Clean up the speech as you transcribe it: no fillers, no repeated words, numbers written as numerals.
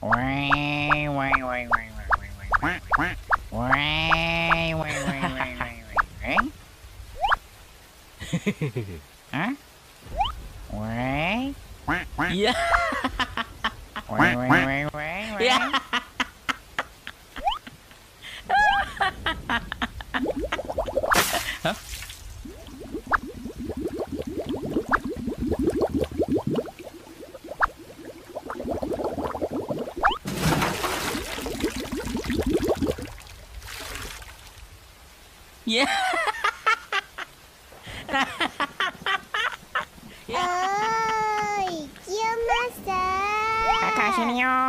Wai, wai, wai, wai, wai, wai, wai, wai. Wai, wai, wai, wai, wai, wai. Hah? Wai. Iya. Wai, wai, wai, wai, wai. Iya. Hah? Iya. Oi, kia masa. Kakak sini yuk.